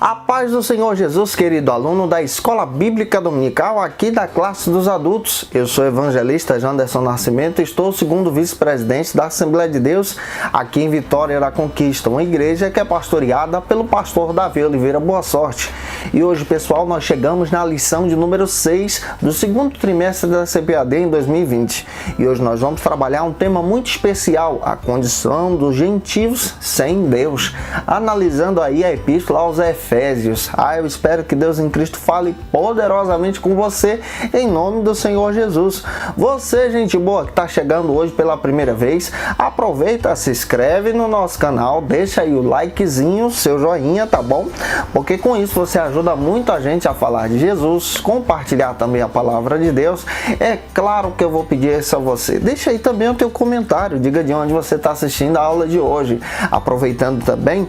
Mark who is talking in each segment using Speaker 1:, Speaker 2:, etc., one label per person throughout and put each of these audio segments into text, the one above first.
Speaker 1: A paz do Senhor Jesus, querido aluno da Escola Bíblica Dominical, aqui da classe dos adultos. Eu sou o evangelista Janderson Nascimento e estou segundo vice-presidente da Assembleia de Deus aqui em Vitória da Conquista, uma igreja que é pastoreada pelo pastor Davi Oliveira Boa Sorte. E hoje, pessoal, nós chegamos na lição de número 6 do segundo trimestre da CPAD em 2020. E hoje nós vamos trabalhar um tema muito especial, a condição dos gentios sem Deus, analisando aí a epístola aos Efésios. Eu espero que Deus em Cristo fale poderosamente com você, em nome do Senhor Jesus. Você, gente boa, que está chegando hoje pela primeira vez, aproveita, se inscreve no nosso canal, deixa aí o likezinho, seu joinha, tá bom? Porque com isso você ajuda muito a gente a falar de Jesus, compartilhar também a palavra de Deus. É claro que eu vou pedir isso a você. Deixa aí também o teu comentário, diga de onde você está assistindo a aula de hoje. Aproveitando também,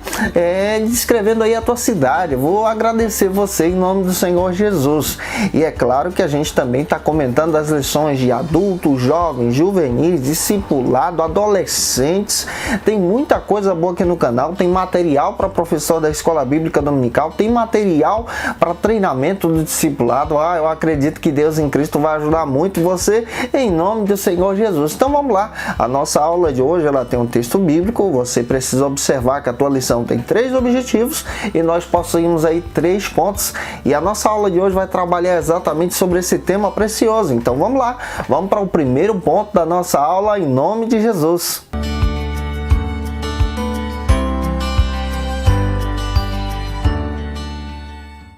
Speaker 1: descrevendo aí a tua cidade. Vou agradecer você em nome do Senhor Jesus. E é claro que a gente também está comentando as lições de adultos, jovens, juvenis, discipulado, adolescentes. Tem muita coisa boa aqui no canal. Tem material para professor da Escola Bíblica Dominical. Tem material para treinamento do discipulado. Eu acredito que Deus em Cristo vai ajudar muito você em nome do Senhor Jesus. Então vamos lá. A nossa aula de hoje ela tem um texto bíblico. Você precisa observar que a tua lição tem 3 objetivos e nós possuímos aí 3 pontos, e a nossa aula de hoje vai trabalhar exatamente sobre esse tema precioso. Então vamos lá, vamos para o primeiro ponto da nossa aula em nome de Jesus.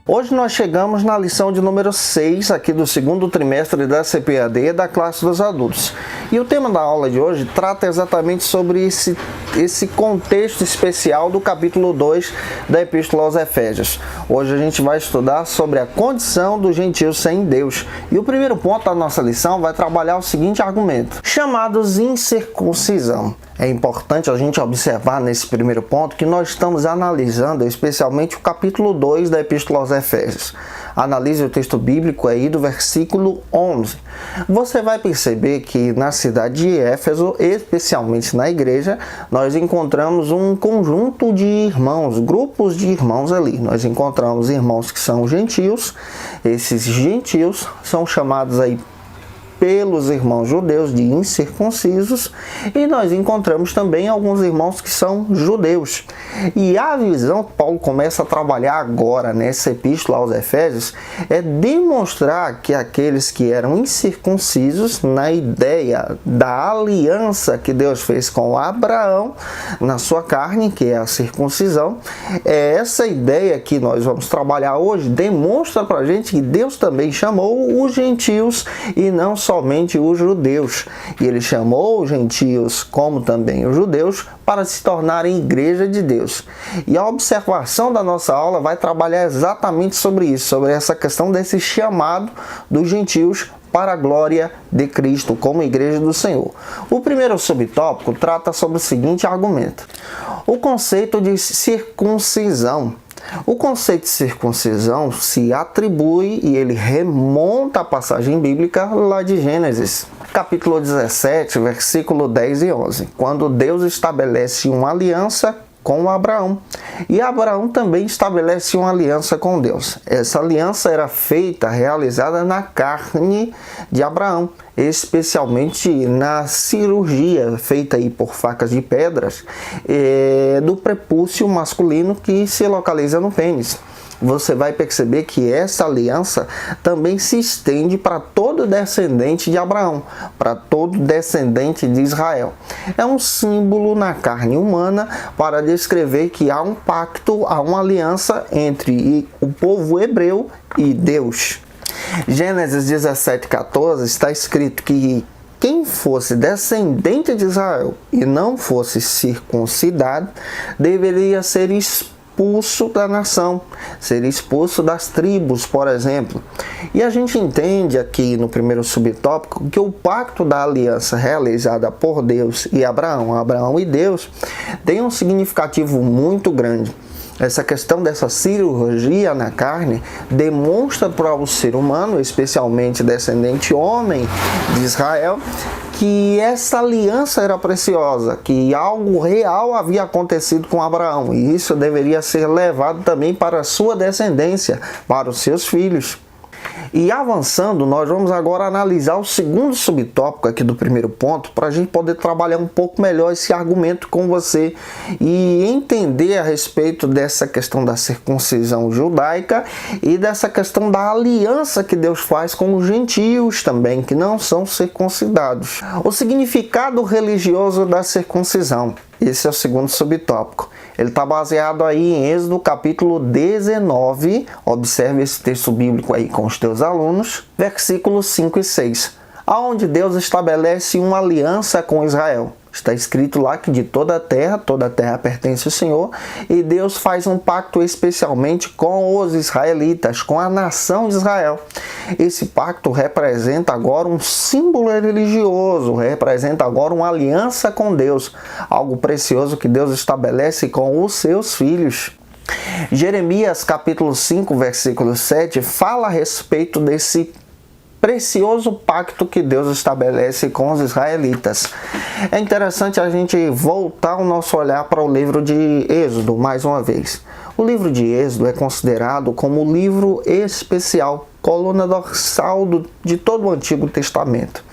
Speaker 1: Hoje nós chegamos na lição de número 6 aqui do segundo trimestre da CPAD da classe dos adultos. E o tema da aula de hoje trata exatamente sobre esse contexto especial do capítulo 2 da Epístola aos Efésios. Hoje a gente vai estudar sobre a condição dos gentios sem Deus. E o primeiro ponto da nossa lição vai trabalhar o seguinte argumento: chamados incircuncisão. É importante a gente observar nesse primeiro ponto que nós estamos analisando especialmente o capítulo 2 da Epístola aos Efésios. Analise o texto bíblico aí do versículo 11. Você vai perceber que na cidade de Éfeso, especialmente na igreja, nós encontramos um conjunto de irmãos, grupos de irmãos ali. Nós encontramos irmãos que são gentios. Esses gentios são chamados aí pelos irmãos judeus de incircuncisos, e nós encontramos também alguns irmãos que são judeus. E a visão que Paulo começa a trabalhar agora nessa epístola aos Efésios é demonstrar que aqueles que eram incircuncisos, na ideia da aliança que Deus fez com Abraão na sua carne, que é a circuncisão, essa ideia que nós vamos trabalhar hoje demonstra para a gente que Deus também chamou os gentios e não somente os judeus. E ele chamou os gentios, como também os judeus, para se tornarem igreja de Deus. E a observação da nossa aula vai trabalhar exatamente sobre isso, sobre essa questão desse chamado dos gentios para a glória de Cristo, como igreja do Senhor. O primeiro subtópico trata sobre o seguinte argumento: o conceito de circuncisão. O conceito de circuncisão se atribui e ele remonta à passagem bíblica lá de Gênesis, capítulo 17, versículo 10 e 11, quando Deus estabelece uma aliança com Abraão. E Abraão também estabelece uma aliança com Deus. Essa aliança era realizada na carne de Abraão, especialmente na cirurgia feita aí por facas de pedras do prepúcio masculino que se localiza no pênis. Você vai perceber que essa aliança também se estende para todo descendente de Abraão, para todo descendente de Israel. É um símbolo na carne humana para descrever que há um pacto, há uma aliança entre o povo hebreu e Deus. Gênesis 17:14 está escrito que quem fosse descendente de Israel e não fosse circuncidado deveria ser expulso da nação, ser expulso das tribos, por exemplo. E a gente entende aqui no primeiro subtópico que o pacto da aliança realizada por Deus e Abraão e Deus, tem um significativo muito grande. essa questão dessa cirurgia na carne demonstra para o ser humano, especialmente descendente homem de Israel, que essa aliança era preciosa, que algo real havia acontecido com Abraão, e isso deveria ser levado também para a sua descendência, para os seus filhos. E avançando, nós vamos agora analisar o segundo subtópico aqui do primeiro ponto, para a gente poder trabalhar um pouco melhor esse argumento com você e entender a respeito dessa questão da circuncisão judaica e dessa questão da aliança que Deus faz com os gentios também, que não são circuncidados. O significado religioso da circuncisão. Esse é o segundo subtópico. Ele está baseado aí em Êxodo capítulo 19, observe esse texto bíblico aí com os teus alunos, versículos 5 e 6, aonde Deus estabelece uma aliança com Israel. Está escrito lá que de toda a terra pertence ao Senhor, e Deus faz um pacto especialmente com os israelitas, com a nação de Israel. Esse pacto representa agora um símbolo religioso, representa agora uma aliança com Deus, algo precioso que Deus estabelece com os seus filhos. Jeremias capítulo 5, versículo 7, fala a respeito desse precioso pacto que Deus estabelece com os israelitas. É interessante a gente voltar o nosso olhar para o livro de Êxodo mais uma vez. O livro de Êxodo é considerado como o livro especial, coluna dorsal de todo o Antigo Testamento.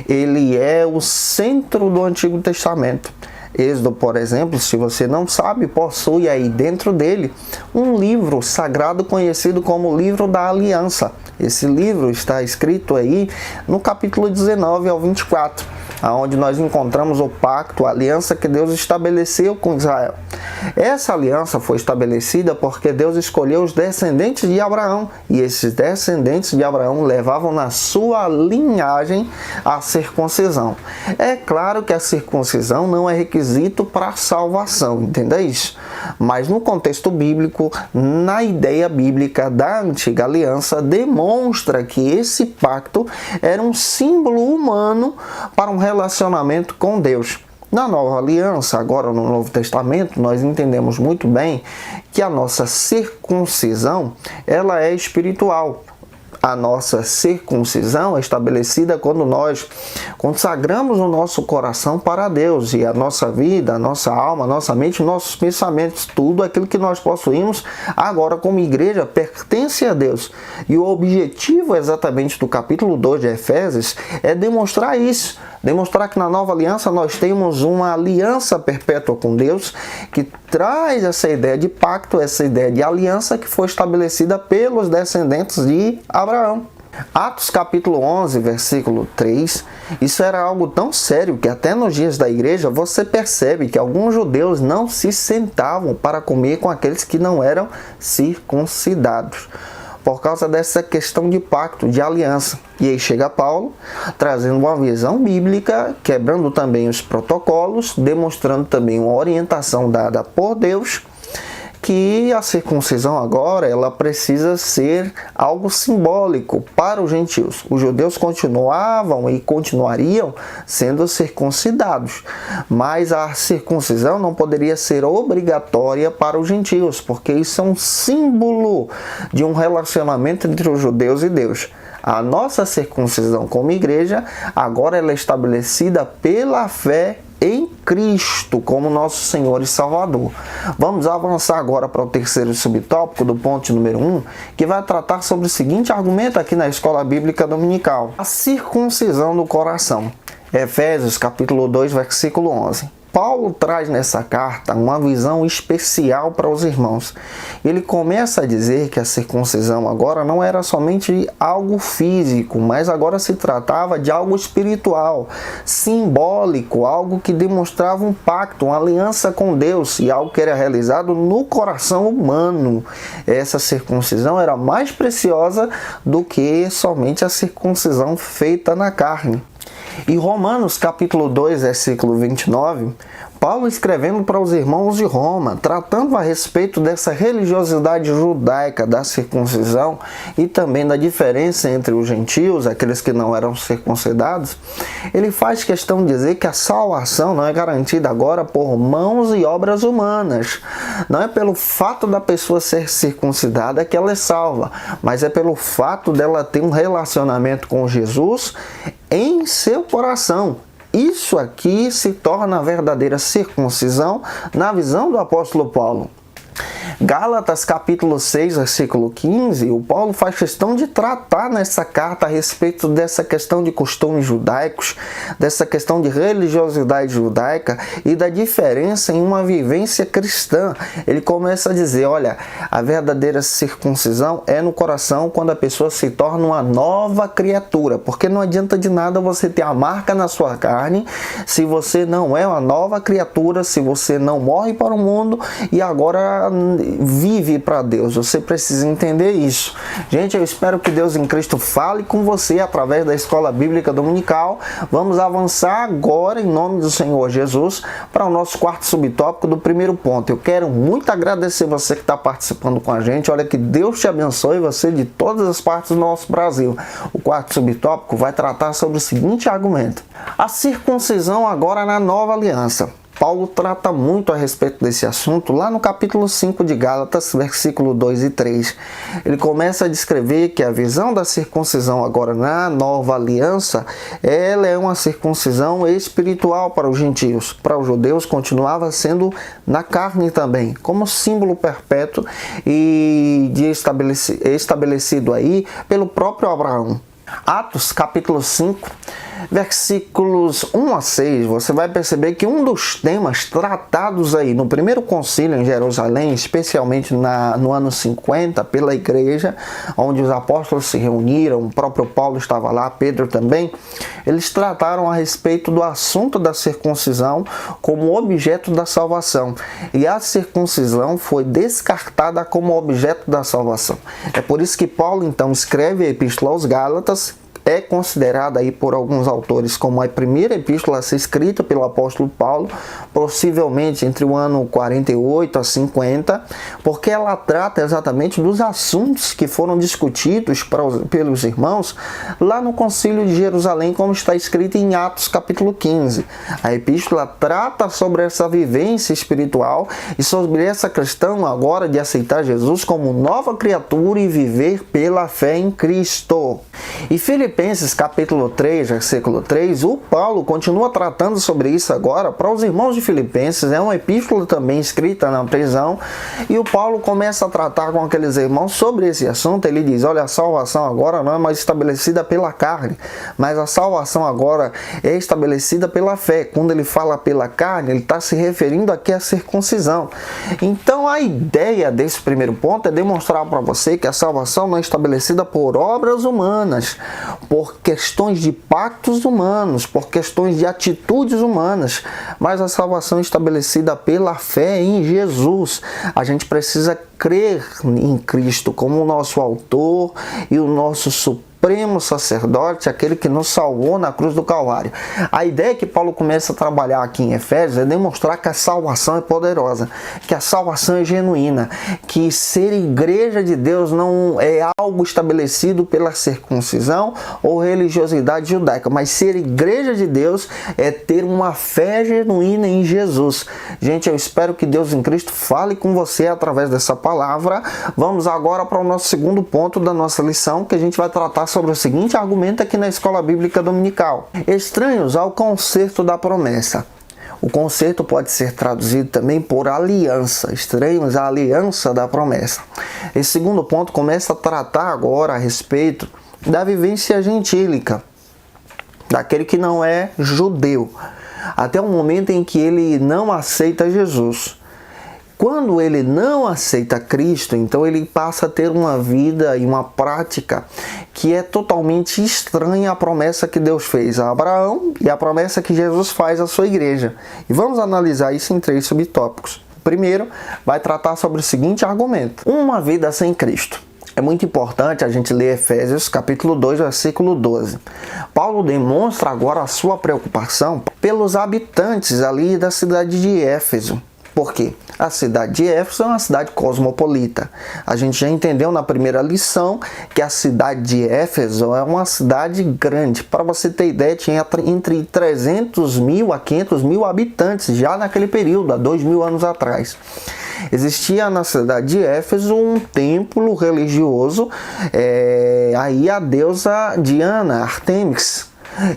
Speaker 1: Ele é o centro do Antigo Testamento. Êxodo, por exemplo, se você não sabe, possui aí dentro dele um livro sagrado conhecido como o Livro da Aliança. Esse livro está escrito aí no capítulo 19 ao 24, onde nós encontramos o pacto, a aliança que Deus estabeleceu com Israel. Essa aliança foi estabelecida porque Deus escolheu os descendentes de Abraão, e esses descendentes de Abraão levavam na sua linhagem a circuncisão. É claro que a circuncisão não é requisito para a salvação, entenda isso? Mas no contexto bíblico, na ideia bíblica da antiga aliança, demonstra que esse pacto era um símbolo humano para um relacionamento com Deus. Na nova aliança, agora no Novo Testamento, nós entendemos muito bem que a nossa circuncisão, ela é espiritual. A nossa circuncisão é estabelecida quando nós consagramos o nosso coração para Deus, e a nossa vida, a nossa alma, a nossa mente, nossos pensamentos, tudo aquilo que nós possuímos agora como igreja pertence a Deus. E o objetivo exatamente do capítulo 2 de Efésios é demonstrar isso, demonstrar que na nova aliança nós temos uma aliança perpétua com Deus, que traz essa ideia de pacto, essa ideia de aliança que foi estabelecida pelos descendentes de Abraão. Atos capítulo 11, versículo 3, isso era algo tão sério que até nos dias da igreja você percebe que alguns judeus não se sentavam para comer com aqueles que não eram circuncidados, por causa dessa questão de pacto, de aliança. E aí chega Paulo, trazendo uma visão bíblica, quebrando também os protocolos, demonstrando também uma orientação dada por Deus, que a circuncisão agora ela precisa ser algo simbólico para os gentios. Os judeus continuavam e continuariam sendo circuncidados, mas a circuncisão não poderia ser obrigatória para os gentios, porque isso é um símbolo de um relacionamento entre os judeus e Deus. A nossa circuncisão como igreja agora ela é estabelecida pela fé em Cristo como nosso Senhor e Salvador. Vamos avançar agora para o terceiro subtópico do ponto número 1, que vai tratar sobre o seguinte argumento aqui na Escola Bíblica Dominical: a circuncisão do coração. Efésios capítulo 2, versículo 11. Paulo traz nessa carta uma visão especial para os irmãos. Ele começa a dizer que a circuncisão agora não era somente algo físico, mas agora se tratava de algo espiritual, simbólico, algo que demonstrava um pacto, uma aliança com Deus, e algo que era realizado no coração humano. Essa circuncisão era mais preciosa do que somente a circuncisão feita na carne. E Romanos capítulo 2, versículo 29, Paulo escrevendo para os irmãos de Roma, tratando a respeito dessa religiosidade judaica da circuncisão e também da diferença entre os gentios, aqueles que não eram circuncidados, ele faz questão de dizer que a salvação não é garantida agora por mãos e obras humanas. Não é pelo fato da pessoa ser circuncidada que ela é salva, mas é pelo fato dela ter um relacionamento com Jesus em seu coração. Isso aqui se torna a verdadeira circuncisão na visão do apóstolo Paulo. Gálatas capítulo 6, versículo 15, o Paulo faz questão de tratar nessa carta a respeito dessa questão de costumes judaicos, dessa questão de religiosidade judaica e da diferença em uma vivência cristã. Ele começa a dizer, olha, a verdadeira circuncisão é no coração quando a pessoa se torna uma nova criatura, porque não adianta de nada você ter a marca na sua carne se você não é uma nova criatura, se você não morre para o mundo e agora vive para Deus. Você precisa entender isso. Gente, eu espero que Deus em Cristo fale com você através da Escola Bíblica Dominical. Vamos avançar agora, em nome do Senhor Jesus, para o nosso quarto subtópico do primeiro ponto. Eu quero muito agradecer você que está participando com a gente. Olha, que Deus te abençoe, você de todas as partes do nosso Brasil. O quarto subtópico vai tratar sobre o seguinte argumento: a circuncisão agora na nova aliança. Paulo trata muito a respeito desse assunto lá no capítulo 5 de Gálatas, versículo 2 e 3. Ele começa a descrever que a visão da circuncisão agora na nova aliança, ela é uma circuncisão espiritual para os gentios. Para os judeus continuava sendo na carne também, como símbolo perpétuo e estabelecido aí pelo próprio Abraão. Atos capítulo 5, versículos 1 a 6, você vai perceber que um dos temas tratados aí no primeiro concílio em Jerusalém, especialmente no ano 50, pela igreja, onde os apóstolos se reuniram, o próprio Paulo estava lá, Pedro também, eles trataram a respeito do assunto da circuncisão como objeto da salvação. E a circuncisão foi descartada como objeto da salvação. É por isso que Paulo então escreve a Epístola aos Gálatas, é considerada aí por alguns autores como a primeira epístola a ser escrita pelo apóstolo Paulo, possivelmente entre o ano 48 a 50, porque ela trata exatamente dos assuntos que foram discutidos pelos irmãos lá no concílio de Jerusalém, como está escrito em Atos capítulo 15. A epístola trata sobre essa vivência espiritual e sobre essa questão agora de aceitar Jesus como nova criatura e viver pela fé em Cristo. E Filipenses capítulo 3, versículo 3, o Paulo continua tratando sobre isso agora para os irmãos de Filipenses. É uma epístola também escrita na prisão, e o Paulo começa a tratar com aqueles irmãos sobre esse assunto. Ele diz, olha, a salvação agora não é mais estabelecida pela carne, mas a salvação agora é estabelecida pela fé. Quando ele fala pela carne, ele está se referindo aqui à circuncisão. Então a ideia desse primeiro ponto é demonstrar para você que a salvação não é estabelecida por obras humanas, por questões de pactos humanos, por questões de atitudes humanas, mas a salvação é estabelecida pela fé em Jesus. A gente precisa crer em Cristo como o nosso autor e o nosso supremo sacerdote, aquele que nos salvou na cruz do Calvário. A ideia que Paulo começa a trabalhar aqui em Efésios é demonstrar que a salvação é poderosa, que a salvação é genuína, que ser igreja de Deus não é algo estabelecido pela circuncisão ou religiosidade judaica, mas ser igreja de Deus é ter uma fé genuína em Jesus. Gente, eu espero que Deus em Cristo fale com você através dessa palavra. Vamos agora para o nosso segundo ponto da nossa lição, que a gente vai tratar sobre o seguinte argumento aqui na Escola Bíblica Dominical: estranhos ao concerto da promessa. O concerto pode ser traduzido também por aliança, estranhos à aliança da promessa. Esse segundo ponto começa a tratar agora a respeito da vivência gentílica, daquele que não é judeu, até o momento em que ele não aceita Jesus. Quando ele não aceita Cristo, então ele passa a ter uma vida e uma prática que é totalmente estranha à promessa que Deus fez a Abraão e à promessa que Jesus faz à sua igreja. E vamos analisar isso em 3 subtópicos. Primeiro, vai tratar sobre o seguinte argumento: uma vida sem Cristo. É muito importante a gente ler Efésios capítulo 2, versículo 12. Paulo demonstra agora a sua preocupação pelos habitantes ali da cidade de Éfeso. Por quê? A cidade de Éfeso é uma cidade cosmopolita. A gente já entendeu na primeira lição que a cidade de Éfeso é uma cidade grande. Para você ter ideia, tinha entre 300 mil a 500 mil habitantes já naquele período, há 2000 anos atrás. Existia na cidade de Éfeso um templo religioso aí a deusa Diana, Artemis.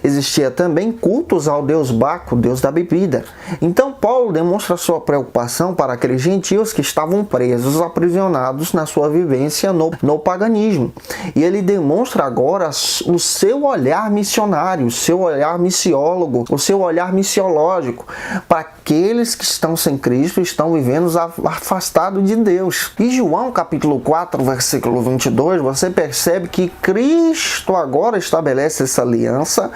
Speaker 1: Existia também cultos ao deus Baco, deus da bebida. Então Paulo demonstra sua preocupação para aqueles gentios que estavam presos, aprisionados na sua vivência no paganismo. E ele demonstra agora o seu olhar missionário, o seu olhar missiólogo, o seu olhar missiológico para aqueles que estão sem Cristo e estão vivendo afastados de Deus. E João capítulo 4, versículo 22, você percebe que Cristo agora estabelece essa aliança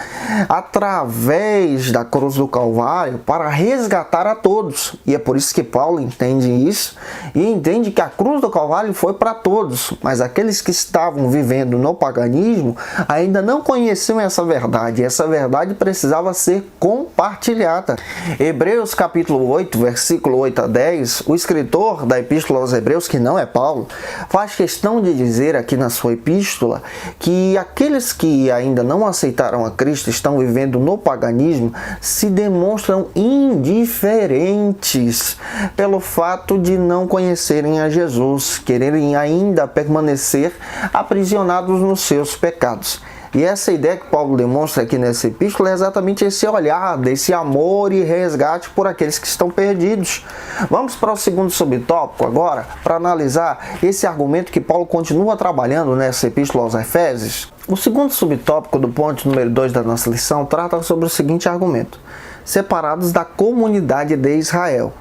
Speaker 1: através da cruz do Calvário para resgatar a todos. E é por isso que Paulo entende isso e entende que a cruz do Calvário foi para todos, mas aqueles que estavam vivendo no paganismo ainda não conheciam essa verdade. Essa verdade precisava ser compartilhada. Hebreus capítulo 8, versículo 8 a 10, o escritor da Epístola aos Hebreus, que não é Paulo, faz questão de dizer aqui na sua epístola que aqueles que ainda não aceitaram a Cristo, estão vivendo no paganismo, se demonstram indiferentes pelo fato de não conhecerem a Jesus, quererem ainda permanecer aprisionados nos seus pecados. E essa ideia que Paulo demonstra aqui nessa epístola é exatamente esse olhar, desse amor e resgate por aqueles que estão perdidos. Vamos para o segundo subtópico agora, para analisar esse argumento que Paulo continua trabalhando nessa epístola aos Efésios. O segundo subtópico do ponto número 2 da nossa lição trata sobre o seguinte argumento: separados da comunidade de Israel.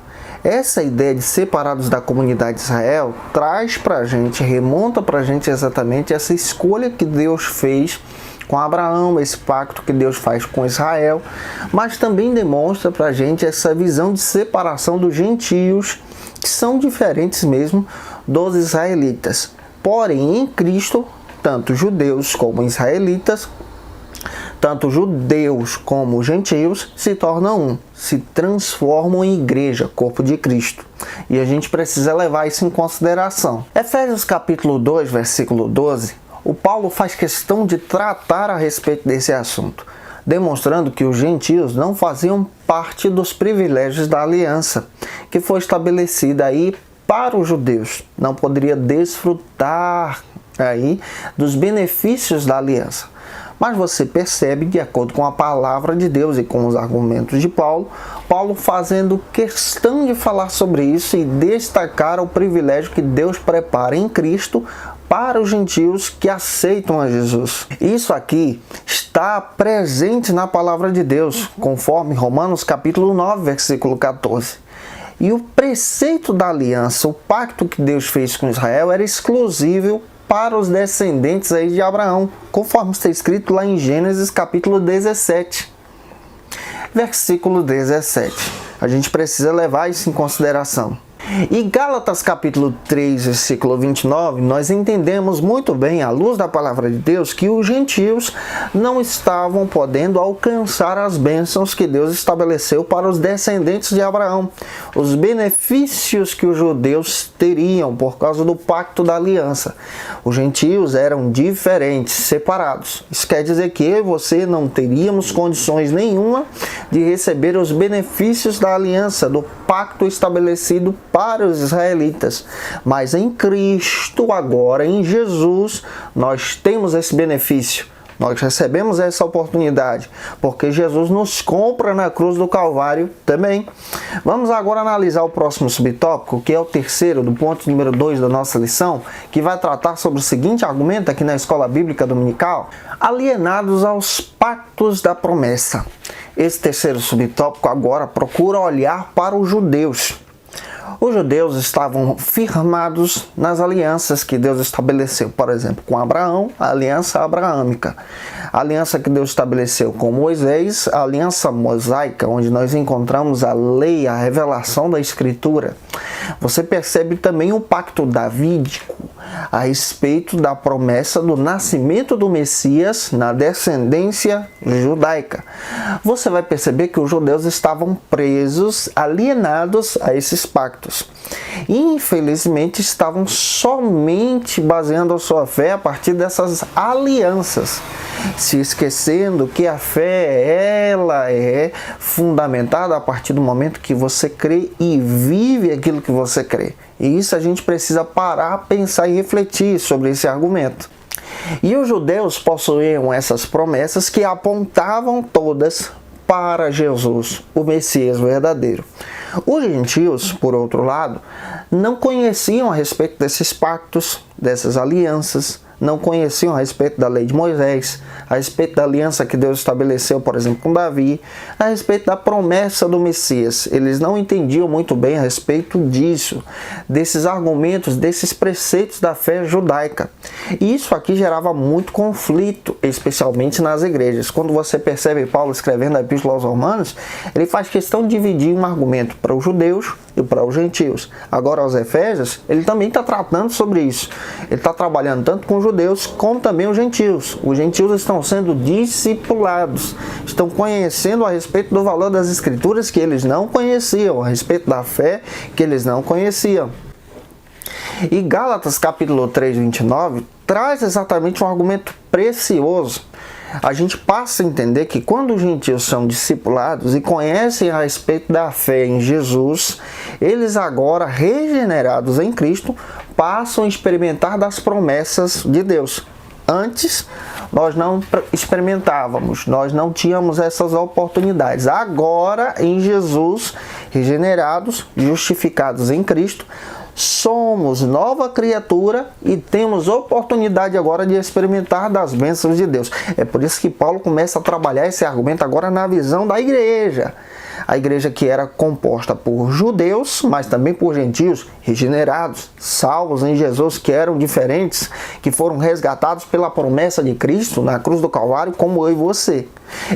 Speaker 1: Essa ideia de separados da comunidade de Israel traz para a gente, remonta para a gente exatamente essa escolha que Deus fez com Abraão, esse pacto que Deus faz com Israel, mas também demonstra para a gente essa visão de separação dos gentios, que são diferentes mesmo dos israelitas. Porém, em Cristo, tanto judeus como israelitas, tanto judeus como gentios se tornam um, se transformam em igreja, corpo de Cristo. E a gente precisa levar isso em consideração. Efésios capítulo 2, versículo 12, o Paulo faz questão de tratar a respeito desse assunto, demonstrando que os gentios não faziam parte dos privilégios da aliança, que foi estabelecida aí para os judeus. Não poderia desfrutar aí dos benefícios da aliança. Mas você percebe, de acordo com a palavra de Deus e com os argumentos de Paulo, Paulo fazendo questão de falar sobre isso e destacar o privilégio que Deus prepara em Cristo para os gentios que aceitam a Jesus. Isso aqui está presente na palavra de Deus, conforme Romanos capítulo 9, versículo 14. E o preceito da aliança, o pacto que Deus fez com Israel, era exclusivo para os descendentes aí de Abraão, conforme está escrito lá em Gênesis capítulo 17, versículo 17. A gente precisa levar isso em consideração. E Gálatas capítulo 3, versículo 29, nós entendemos muito bem, à luz da palavra de Deus, que os gentios não estavam podendo alcançar as bênçãos que Deus estabeleceu para os descendentes de Abraão, os benefícios que os judeus teriam por causa do pacto da aliança. Os gentios eram diferentes, separados. Isso quer dizer que eu e você não teríamos condições nenhuma de receber os benefícios da aliança, do pacto estabelecido para os israelitas. Mas em Cristo, agora em Jesus, nós temos esse benefício. Nós recebemos essa oportunidade, porque Jesus nos compra na cruz do Calvário também. Vamos agora analisar o próximo subtópico, que é o terceiro, do ponto número 2 da nossa lição, que vai tratar sobre o seguinte argumento aqui na Escola Bíblica Dominical: alienados aos pactos da promessa. Esse terceiro subtópico agora procura olhar para os judeus. Os judeus estavam firmados nas alianças que Deus estabeleceu, por exemplo, com Abraão, a aliança abraâmica. A aliança que Deus estabeleceu com Moisés, a aliança mosaica, onde nós encontramos a lei, a revelação da Escritura. Você percebe também o pacto davídico, a respeito da promessa do nascimento do Messias na descendência judaica. Você vai perceber que os judeus estavam presos, alienados a esses pactos. E, infelizmente, estavam somente baseando a sua fé a partir dessas alianças, se esquecendo que a fé, ela é fundamentada a partir do momento que você crê e vive aquilo que você crê. E isso a gente precisa parar, pensar e refletir sobre esse argumento. E os judeus possuíam essas promessas que apontavam todas para Jesus, o Messias verdadeiro. Os gentios, por outro lado, não conheciam a respeito desses pactos, dessas alianças, não conheciam a respeito da lei de Moisés, a respeito da aliança que Deus estabeleceu, por exemplo, com Davi, a respeito da promessa do Messias. Eles não entendiam muito bem a respeito disso, desses argumentos, desses preceitos da fé judaica. E isso aqui gerava muito conflito, especialmente nas igrejas. Quando você percebe Paulo escrevendo a Epístola aos Romanos, ele faz questão de dividir um argumento para os judeus e para os gentios. Agora, aos Efésios, ele também está tratando sobre isso. Ele está trabalhando tanto com os judeus como também os gentios. Os gentios estão sendo discipulados, estão conhecendo a respeito do valor das Escrituras que eles não conheciam, a respeito da fé que eles não conheciam. E Gálatas capítulo 3, 29, traz exatamente um argumento precioso. A gente passa a entender que quando os gentios são discipulados e conhecem a respeito da fé em Jesus, eles agora, regenerados em Cristo, passam a experimentar das promessas de Deus. Antes, nós não experimentávamos, nós não tínhamos essas oportunidades. Agora, em Jesus, regenerados, justificados em Cristo, somos nova criatura e temos oportunidade agora de experimentar das bênçãos de Deus. É por isso que Paulo começa a trabalhar esse argumento agora na visão da igreja. A igreja que era composta por judeus, mas também por gentios regenerados, salvos em Jesus, que eram diferentes, que foram resgatados pela promessa de Cristo na cruz do Calvário, como eu e você.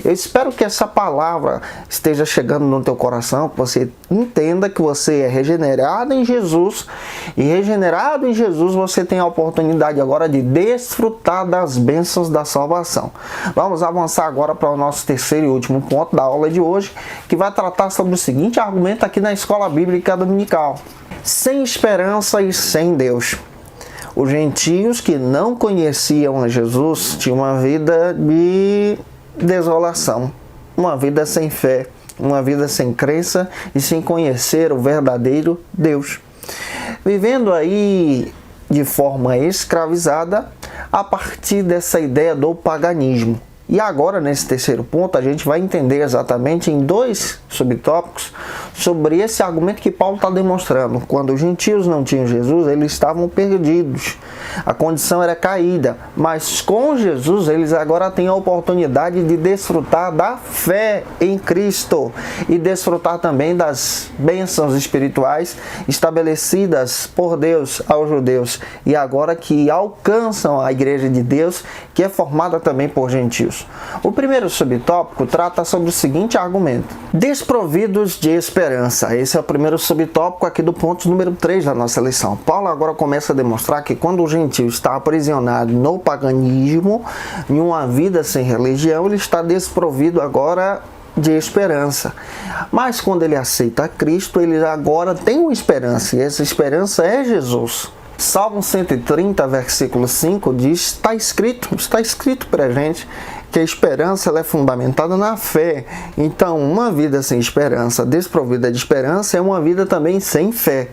Speaker 1: Eu espero que essa palavra esteja chegando no teu coração, que você entenda que você é regenerado em Jesus, e regenerado em Jesus você tem a oportunidade agora de desfrutar das bênçãos da salvação. Vamos avançar agora para o nosso terceiro e último ponto da aula de hoje, que vai tratar sobre o seguinte argumento aqui na Escola Bíblica Dominical: sem esperança e sem Deus. Os gentios que não conheciam a Jesus tinham uma vida de desolação, uma vida sem fé, uma vida sem crença e sem conhecer o verdadeiro Deus, vivendo aí de forma escravizada a partir dessa ideia do paganismo. E agora, nesse terceiro ponto, a gente vai entender exatamente em dois subtópicos sobre esse argumento que Paulo está demonstrando. Quando os gentios não tinham Jesus, eles estavam perdidos. A condição era caída. Mas com Jesus, eles agora têm a oportunidade de desfrutar da fé em Cristo e desfrutar também das bênçãos espirituais estabelecidas por Deus aos judeus e agora que alcançam a igreja de Deus, que é formada também por gentios. O primeiro subtópico trata sobre o seguinte argumento: desprovidos de esperança. Esse é o primeiro subtópico aqui do ponto número 3 da nossa lição. Paulo agora começa a demonstrar que quando o gentio está aprisionado no paganismo, em uma vida sem religião, ele está desprovido agora de esperança. Mas quando ele aceita Cristo, ele agora tem uma esperança, e essa esperança é Jesus. Salmo 130, versículo 5 diz: está escrito para a gente que a esperança ela é fundamentada na fé. Então, uma vida sem esperança, desprovida de esperança, é uma vida também sem fé.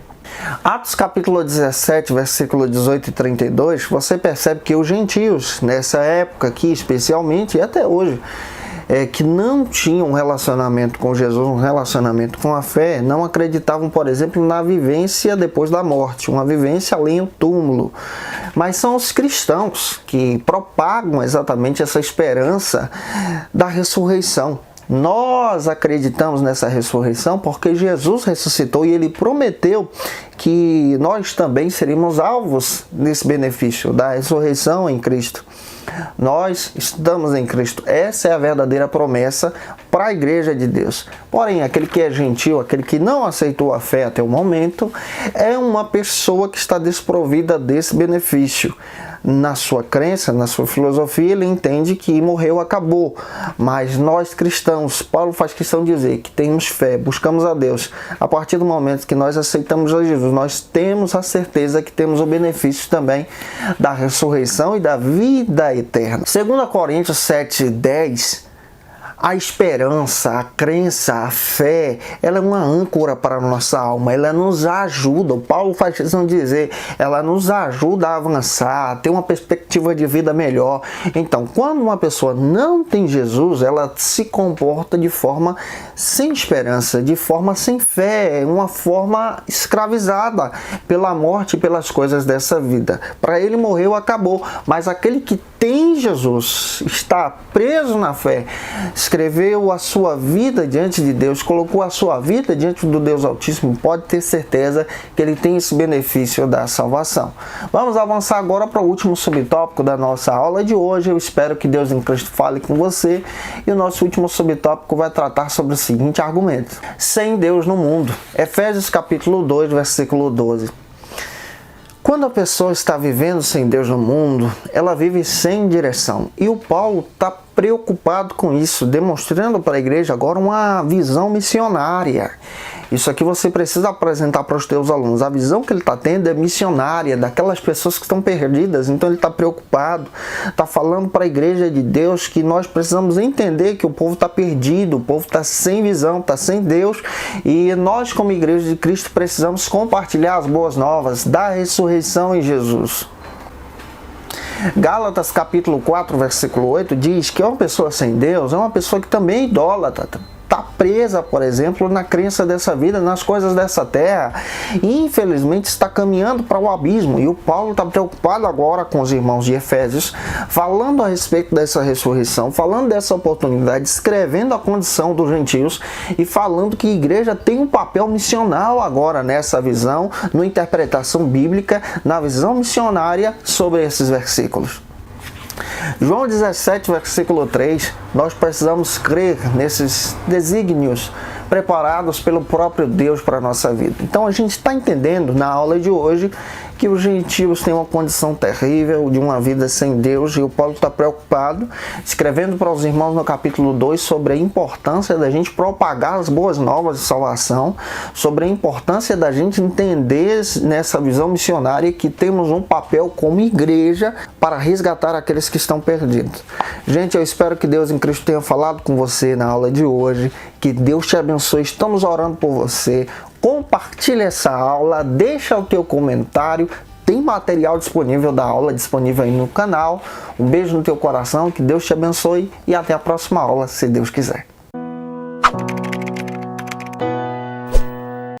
Speaker 1: Atos capítulo 17, versículo 18 e 32, você percebe que os gentios, nessa época aqui especialmente, e até hoje, que não tinham um relacionamento com Jesus, um relacionamento com a fé, não acreditavam, por exemplo, na vivência depois da morte, uma vivência além do túmulo. Mas são os cristãos que propagam exatamente essa esperança da ressurreição. Nós acreditamos nessa ressurreição porque Jesus ressuscitou e ele prometeu que nós também seríamos alvos desse benefício da ressurreição em Cristo. Nós estamos em Cristo. Essa é a verdadeira promessa para a igreja de Deus. Porém, aquele que é gentil, aquele que não aceitou a fé até o momento, é uma pessoa que está desprovida desse benefício. Na sua crença, na sua filosofia, ele entende que morreu, acabou. Mas nós cristãos, Paulo faz questão de dizer que temos fé, buscamos a Deus. A partir do momento que nós aceitamos a Jesus, nós temos a certeza que temos o benefício também da ressurreição e da vida eterna. 2 Coríntios 7:10, a esperança, a crença, a fé, ela é uma âncora para a nossa alma, ela nos ajuda, o Paulo faz questão de dizer, ela nos ajuda a avançar, a ter uma perspectiva de vida melhor. Então, quando uma pessoa não tem Jesus, ela se comporta de forma sem esperança, de forma sem fé, uma forma escravizada pela morte e pelas coisas dessa vida. Para ele morreu, acabou, mas aquele que tem Jesus, está preso na fé, escreveu a sua vida diante de Deus, colocou a sua vida diante do Deus Altíssimo, pode ter certeza que ele tem esse benefício da salvação. Vamos avançar agora para o último subtópico da nossa aula de hoje. Eu espero que Deus em Cristo fale com você. E o nosso último subtópico vai tratar sobre o seguinte argumento: sem Deus no mundo. Efésios capítulo 2, versículo 12. Quando a pessoa está vivendo sem Deus no mundo, ela vive sem direção. E o Paulo está preocupado com isso, demonstrando para a igreja agora uma visão missionária. Isso aqui você precisa apresentar para os teus alunos. A visão que ele está tendo é missionária, daquelas pessoas que estão perdidas. Então ele está preocupado, está falando para a igreja de Deus que nós precisamos entender que o povo está perdido, o povo está sem visão, está sem Deus. E nós, como igreja de Cristo, precisamos compartilhar as boas novas da ressurreição em Jesus. Gálatas capítulo 4, versículo 8 diz que uma pessoa sem Deus é uma pessoa que também é idólatra, está presa, por exemplo, na crença dessa vida, nas coisas dessa terra, e infelizmente está caminhando para o abismo. E o Paulo está preocupado agora com os irmãos de Efésios, falando a respeito dessa ressurreição, falando dessa oportunidade, escrevendo a condição dos gentios e falando que a igreja tem um papel missional agora nessa visão, na interpretação bíblica, na visão missionária sobre esses versículos. João 17, versículo 3, nós precisamos crer nesses desígnios preparados pelo próprio Deus para a nossa vida. Então a gente está entendendo na aula de hoje que os gentios têm uma condição terrível de uma vida sem Deus, e o Paulo está preocupado, escrevendo para os irmãos no capítulo 2 sobre a importância da gente propagar as boas novas de salvação, sobre a importância da gente entender nessa visão missionária que temos um papel como igreja para resgatar aqueles que estão perdidos. Gente, eu espero que Deus em Cristo tenha falado com você na aula de hoje, que Deus te abençoe, estamos orando por você. Compartilha essa aula, deixa o teu comentário, tem material disponível da aula disponível aí no canal. Um beijo no teu coração, que Deus te abençoe e até a próxima aula, se Deus quiser.